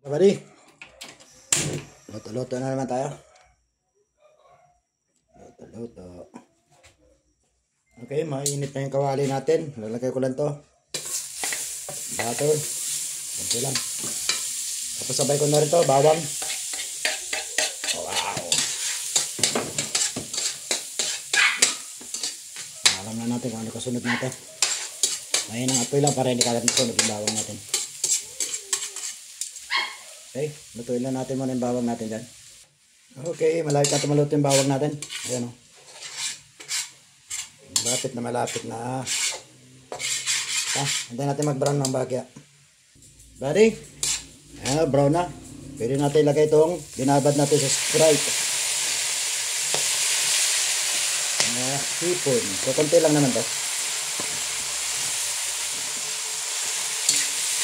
Buddy, luto-luto na naman tayo. Luto-luto. Okay, mainit na yung kawali natin. Lalagay ko lang to. Butter. Ganito lang. Tapos sabay ko na rin to, bawang. Wow. Alam na natin kung ano kasunod natin. Ngayon ang apoy lang para hindi kalat sunod yung bawang natin. Okay, lutuin lang natin muna yung bawang natin dyan. Okay, malapit na tumaluto yung bawang natin. Ayan o. Malapit na. Hindi natin mag-brown ng bagya. Buddy, ayan, brown na. Pwede natin ilagay itong binabad natin sa Sprite. Hipon. So, konti lang naman to.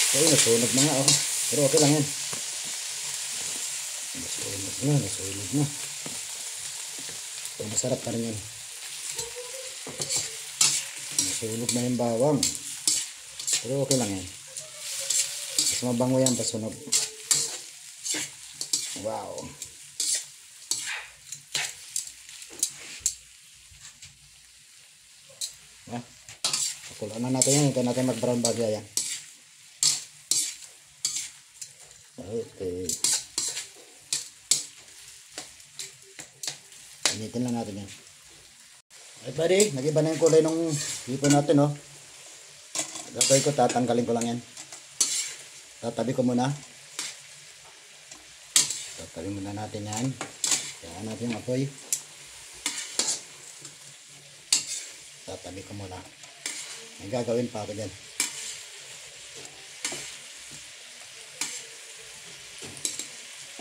Okay, nasunog na nga. Oh. Pero okay lang yan. Nasunog na. So, masarap pa rin yan. Nasunog na yung bawang. Pero okay lang yan. Mas mabango yan pasunog. Wow. Pakulaan na natin yan. Ito natin mag-brown bagya yan. Okay. Initin lang natin yan. Alright buddy, nag-iba na yung kulay ng hipon natin, oh. Gagawin ko, tatanggalin ko lang yan. Tatabi ko muna. Tatabi muna natin yan. Kaya natin yung apoy. Tatabi ko muna. May gagawin pa ako dyan.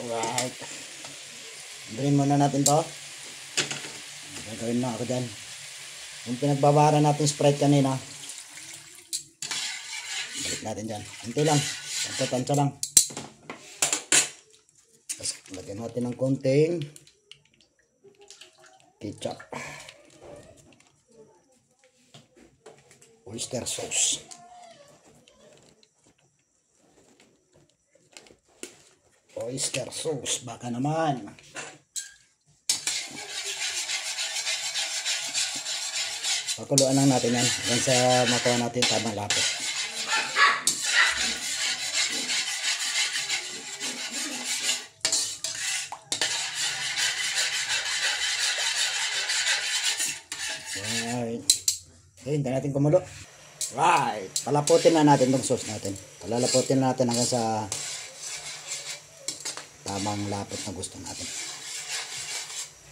Alright. Drain muna natin to. Gagawin na ako dyan. Yung pinagbabara natin Sprite kanina. Balik natin dyan. Hinti lang. Tansya lang. Tapos lagyan natin ng konting ketchup. Oyster sauce. Oyster sauce. Baka naman. Pakuluan lang natin yan. Hanggang sa makuha natin tamang lapot. Alright. Okay, hindi natin kumulo. Right. Palaputin na natin itong sauce natin. Palalaputin na natin hanggang sa tamang lapot na gusto natin.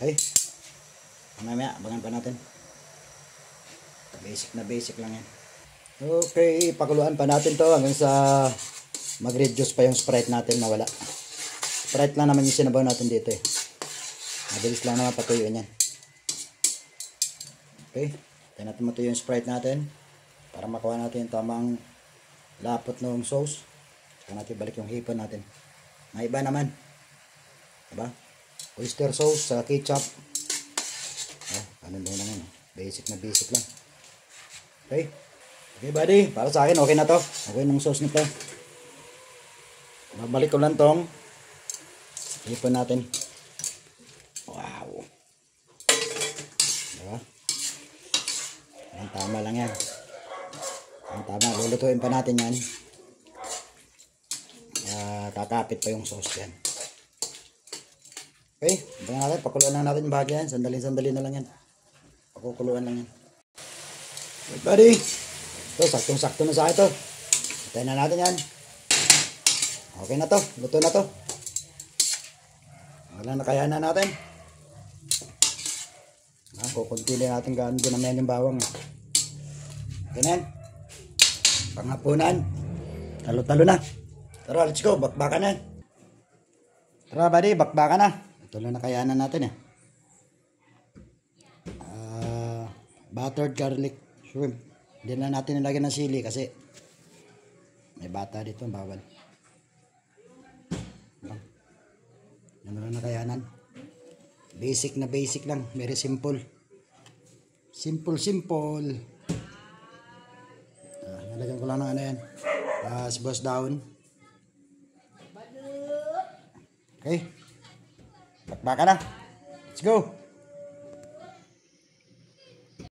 Okay. Mamaya, abangan pa natin. Basic lang yan. Okay, pakuluan pa natin to hanggang sa mag-reduce pa yung Sprite natin mawala. Sprite lang naman yung sinabaw natin dito eh. Mabilis lang naman patuyuin yan. Okay, tayo natin matuyo yung Sprite natin para makuha natin yung tamang lapot ng sauce. Saka natin balik yung hipon natin. May iba naman. Diba? Oyster sauce sa ketchup. Ano lang yan. Basic lang. Okay. Okay buddy, para sa akin okay na to. Okay nung sauce nito. Babalik ko lang tong hipon natin. Wow. Diba? Ang tama lang yan. Ang tama. Lulutuin pa natin yan. Kakapit pa yung sauce yan. Okay. Abangan natin. Pakuluan lang natin yung bahagi yan. Sandali na lang yan. Pakukuluan lang yan. Okay buddy. Ito, saktong-sakto na sa akin ito. Patayin na natin yan. Okay na to. Luto na to. Wala na kaya na natin. Kukunti lang natin gaano dinamihan yung bawang. Okay na yan. Panghapunan. Talo-talo na. Tara, let's go. Bakbakan na. Tara buddy, bakbakan na. Tuloy na kaya na natin eh. Buttered garlic shrimp. Hindi na natin nilagyan ng sili kasi may bata dito, bawal. Yan na lang na kayanan. Basic lang. Very simple. Simple. Nalagyan ko lang ng ano yan. Sibuyas down. Okay? Bakbaka na. Let's go!